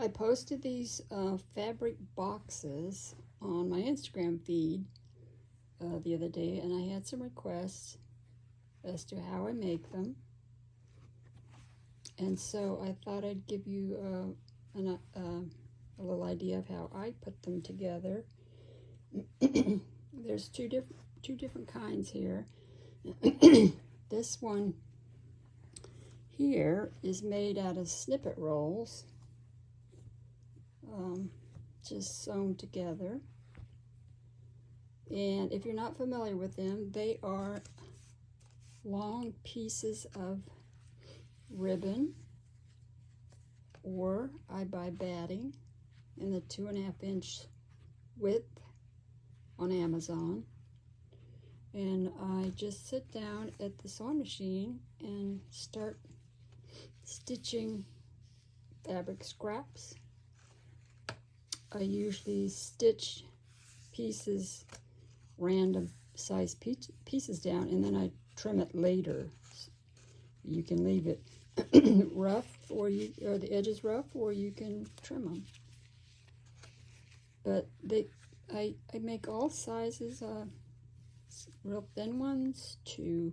I posted these fabric boxes on my Instagram feed the other day, and I had some requests as to how I make them. And so I thought I'd give you a little idea of how I put them together. There's two different kinds here. This one here is made out of snippet rolls, just sewn together. And if you're not familiar with them, they are long pieces of ribbon, or I buy batting in the 2.5-inch width on Amazon, and I just sit down at the sewing machine and start stitching fabric scraps. I usually stitch pieces, random size pieces down, and then I trim it later. You can leave it rough, or the edges rough, or you can trim them. But I make all sizes, real thin ones to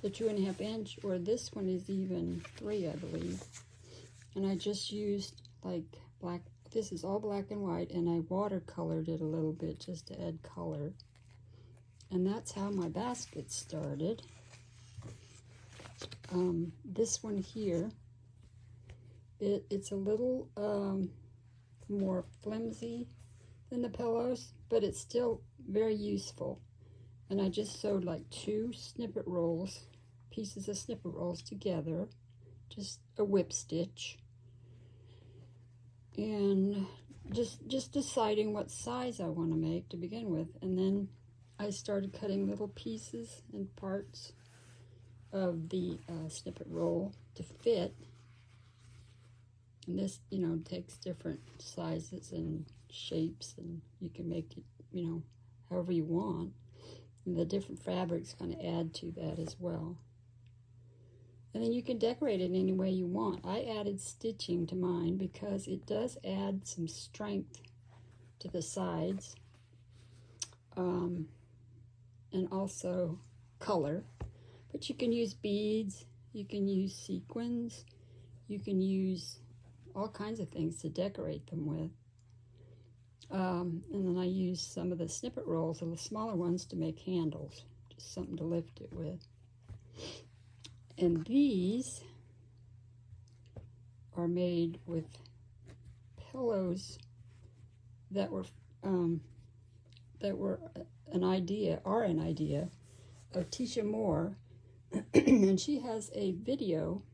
the 2.5-inch, or this one is even 3, I believe. And I just used like black. This is all black and white, and I watercolored it a little bit just to add color. And that's how my basket started. This one here, it's a little more flimsy than the pillows, but it's still very useful. And I just sewed like 2 snippet rolls, pieces of snippet rolls together, just a whip stitch. And just deciding what size I want to make to begin with. And then I started cutting little pieces and parts of the snippet roll to fit. And this, takes different sizes and shapes, and you can make it, however you want. And the different fabrics kind of add to that as well. And then you can decorate it any way you want. I added stitching to mine because it does add some strength to the sides, and also color. But you can use beads, you can use sequins, you can use all kinds of things to decorate them with. And then I use some of the snippet rolls, the smaller ones, to make handles, just something to lift it with. And these are made with pillows that were an idea of Teesha Moore. And she has a video,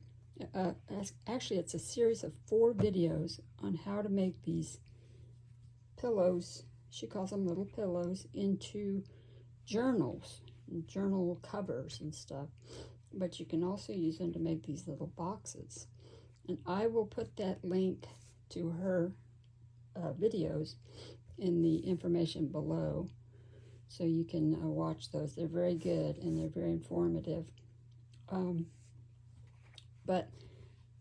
actually it's a series of 4 videos on how to make these pillows, she calls them little pillows, into journals, journal covers and stuff. But you can also use them to make these little boxes. And I will put that link to her videos in the information below, so you can watch those. They're very good and they're very informative. But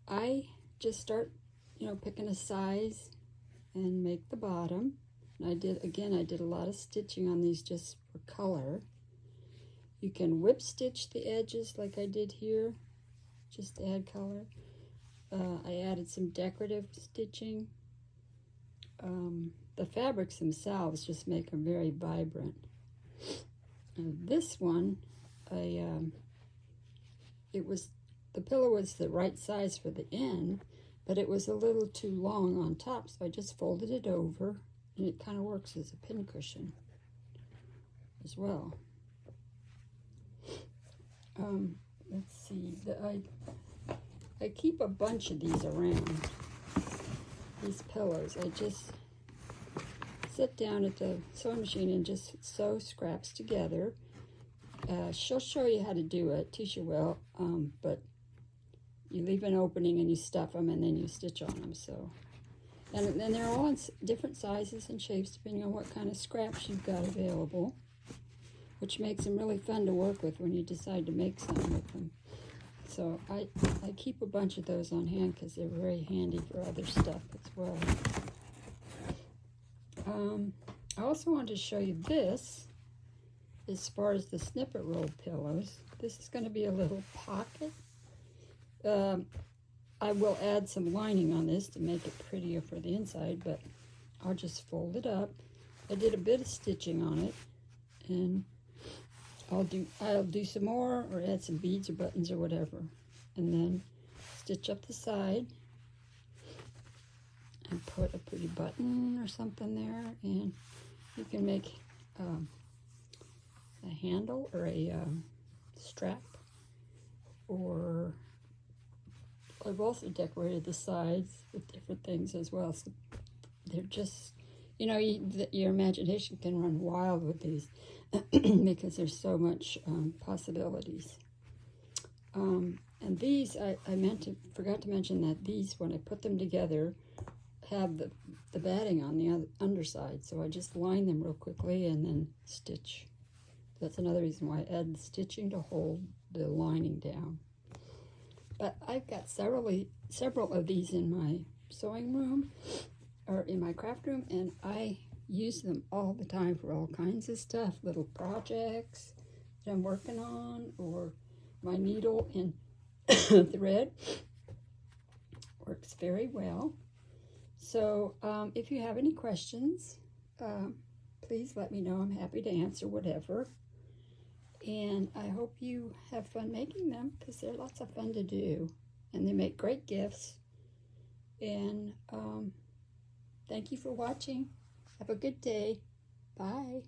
I just start, picking a size and make the bottom. And I did a lot of stitching on these just for color. You can whip stitch the edges like I did here, just to add color. I added some decorative stitching. The fabrics themselves just make them very vibrant. And this one, the pillow was the right size for the end, but it was a little too long on top, so I just folded it over, and it kind of works as a pincushion as well. Let's see, I keep a bunch of these around, these pillows. I just sit down at the sewing machine and just sew scraps together. She'll show you how to do it, Teesha will, but you leave an opening and you stuff them and then you stitch on them. So, and then they're all in different sizes and shapes depending on what kind of scraps you've got available, which makes them really fun to work with when you decide to make something with them. So I keep a bunch of those on hand because they're very handy for other stuff as well. I also wanted to show you this as far as the snippet roll pillows. This is going to be a little pocket. I will add some lining on this to make it prettier for the inside, but I'll just fold it up. I did a bit of stitching on it, and I'll do some more or add some beads or buttons or whatever, and then stitch up the side and put a pretty button or something there, and you can make a handle or a strap, or I've also decorated the sides with different things as well. So they're just, you know, your imagination can run wild with these because there's so much possibilities. And these, I forgot to mention that these, when I put them together, have the batting on the underside. So I just line them real quickly and then stitch. That's another reason why I add the stitching to hold the lining down. But I've got several of these in my sewing room, or in my craft room, and I use them all the time for all kinds of stuff, little projects that I'm working on, or my needle and thread works very well. So if you have any questions, please let me know. I'm happy to answer whatever. And I hope you have fun making them, because they're lots of fun to do. And they make great gifts. And thank you for watching. Have a good day. Bye.